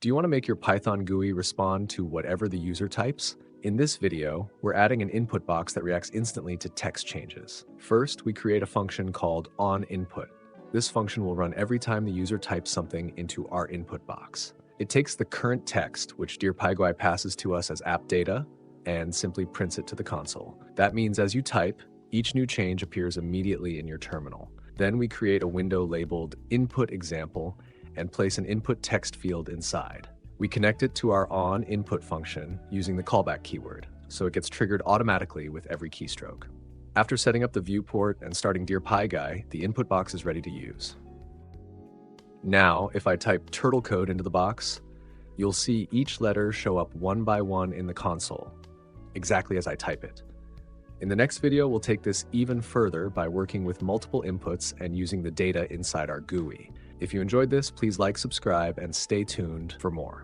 Do you want to make your Python GUI respond to whatever the user types? In this video, we're adding an input box that reacts instantly to text changes. First, we create a function called onInput. This function will run every time the user types something into our input box. It takes the current text, which DearPyGui passes to us as app data, and simply prints it to the console. That means as you type, each new change appears immediately in your terminal. Then we create a window labeled Input Example and place an input text field inside. We connect it to our onInput function using the callback keyword, so it gets triggered automatically with every keystroke. After setting up the viewport and starting DearPyGui, the input box is ready to use. Now, if I type turtle code into the box, you'll see each letter show up one by one in the console, exactly as I type it. In the next video, we'll take this even further by working with multiple inputs and using the data inside our GUI. If you enjoyed this, please like, subscribe, and stay tuned for more.